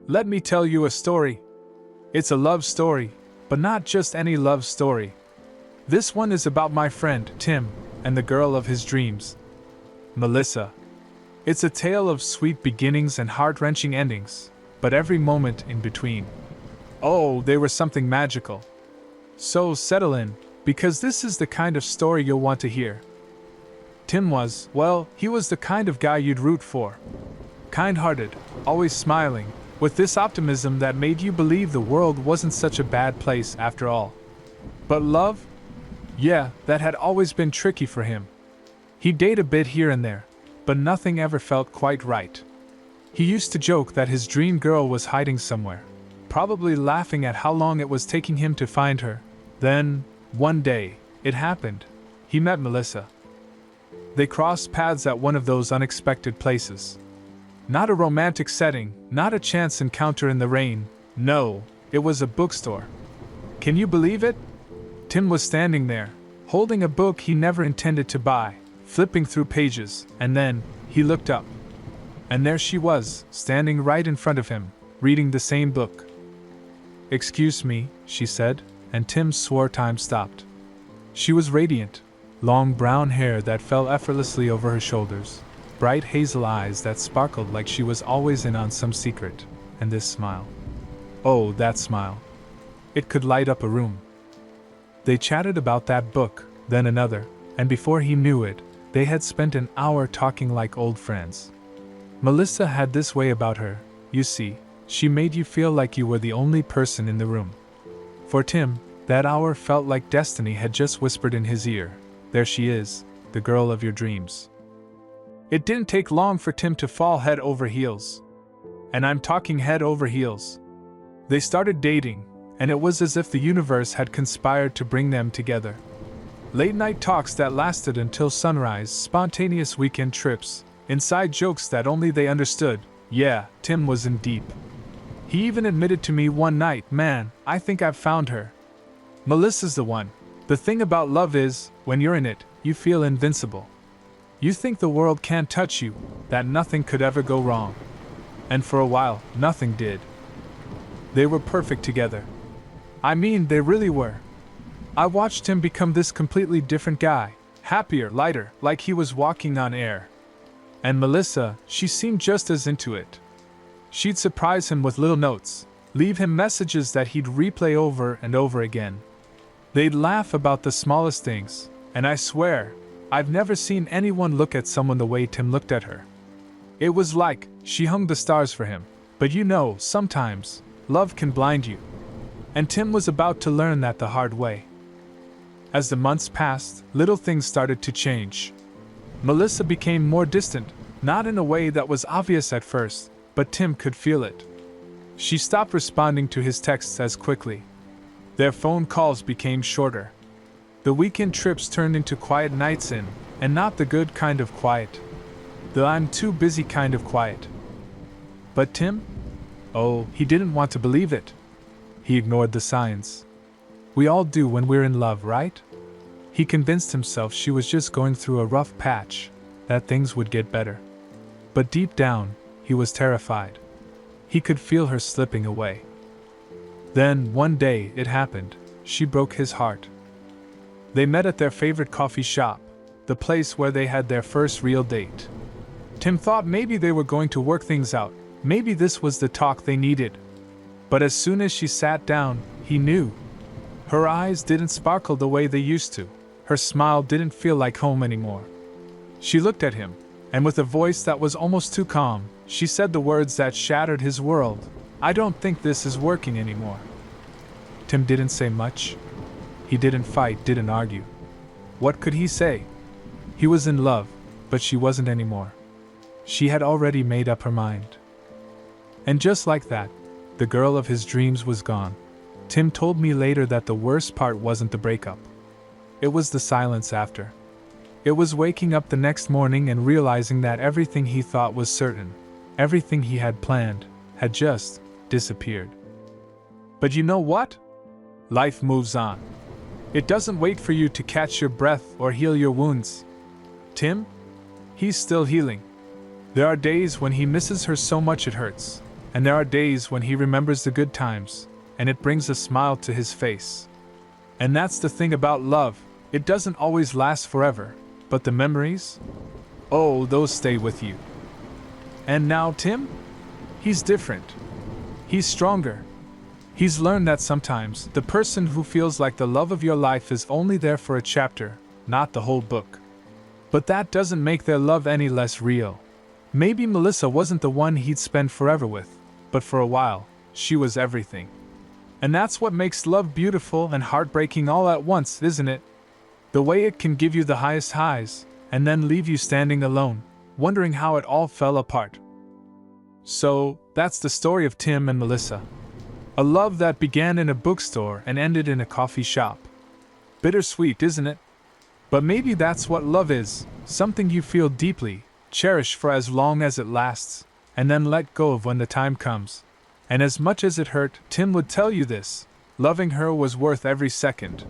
Let me tell you a story. It's a love story, but not just any love story. This one is about my friend, Tim, and the girl of his dreams, Melissa. It's a tale of sweet beginnings and heart-wrenching endings, but every moment in between. Oh, they were something magical. So settle in, because this is the kind of story you'll want to hear. Tim was, well, he was the kind of guy you'd root for. Kind-hearted, always smiling, with this optimism that made you believe the world wasn't such a bad place after all. But love? Yeah, that had always been tricky for him. He'd date a bit here and there, but nothing ever felt quite right. He used to joke that his dream girl was hiding somewhere, probably laughing at how long it was taking him to find her. Then, one day, it happened. He met Melissa. They crossed paths at one of those unexpected places. Not a romantic setting, not a chance encounter in the rain. No, it was a bookstore. Can you believe it? Tim was standing there, holding a book he never intended to buy, flipping through pages, and then, he looked up. And there she was, standing right in front of him, reading the same book. "Excuse me," she said, and Tim swore time stopped. She was radiant, long brown hair that fell effortlessly over her shoulders, bright hazel eyes that sparkled like she was always in on some secret, and this smile. Oh, that smile. It could light up a room. They chatted about that book, then another, and before he knew it, they had spent an hour talking like old friends. Melissa had this way about her, you see, she made you feel like you were the only person in the room. For Tim, that hour felt like destiny had just whispered in his ear, "There she is, the girl of your dreams." It didn't take long for Tim to fall head over heels. And I'm talking head over heels. They started dating, and it was as if the universe had conspired to bring them together. Late-night talks that lasted until sunrise, spontaneous weekend trips, inside jokes that only they understood. Yeah, Tim was in deep. He even admitted to me one night, "Man, I think I've found her. Melissa's the one." The thing about love is, when you're in it, you feel invincible. You think the world can't touch you, that nothing could ever go wrong. And for a while, nothing did. They were perfect together. I mean, they really were. I watched him become this completely different guy, happier, lighter, like he was walking on air. And Melissa, she seemed just as into it. She'd surprise him with little notes, leave him messages that he'd replay over and over again. They'd laugh about the smallest things, and I swear, I've never seen anyone look at someone the way Tim looked at her. It was like she hung the stars for him, but you know, sometimes, love can blind you. And Tim was about to learn that the hard way. As the months passed, little things started to change. Melissa became more distant, not in a way that was obvious at first, but Tim could feel it. She stopped responding to his texts as quickly. Their phone calls became shorter. The weekend trips turned into quiet nights in, and not the good kind of quiet. The I'm too busy kind of quiet. But Tim? Oh, he didn't want to believe it. He ignored the signs. We all do when we're in love, right? He convinced himself she was just going through a rough patch, that things would get better. But deep down, he was terrified. He could feel her slipping away. Then, one day, it happened. She broke his heart. They met at their favorite coffee shop, the place where they had their first real date. Tim thought maybe they were going to work things out, maybe this was the talk they needed. But as soon as she sat down, he knew. Her eyes didn't sparkle the way they used to. Her smile didn't feel like home anymore. She looked at him, and with a voice that was almost too calm, she said the words that shattered his world. "I don't think this is working anymore." Tim didn't say much. He didn't fight, didn't argue. What could he say? He was in love, but she wasn't anymore. She had already made up her mind. And just like that, the girl of his dreams was gone. Tim told me later that the worst part wasn't the breakup. It was the silence after. It was waking up the next morning and realizing that everything he thought was certain, everything he had planned, had just disappeared. But you know what? Life moves on. It doesn't wait for you to catch your breath or heal your wounds. Tim? He's still healing. There are days when he misses her so much it hurts, And there are days when he remembers the good times, and it brings a smile to his face. And that's the thing about love, it doesn't always last forever, but the memories? Oh, those stay with you. And now Tim? He's different. He's stronger. He's learned that sometimes the person who feels like the love of your life is only there for a chapter, not the whole book. But that doesn't make their love any less real. Maybe Melissa wasn't the one he'd spend forever with, but for a while, she was everything. And that's what makes love beautiful and heartbreaking all at once, isn't it? The way it can give you the highest highs, and then leave you standing alone, wondering how it all fell apart. So, that's the story of Tim and Melissa. A love that began in a bookstore and ended in a coffee shop. Bittersweet, isn't it? But maybe that's what love is, something you feel deeply, cherish for as long as it lasts, and then let go of when the time comes. And as much as it hurt, Tim would tell you this, loving her was worth every second,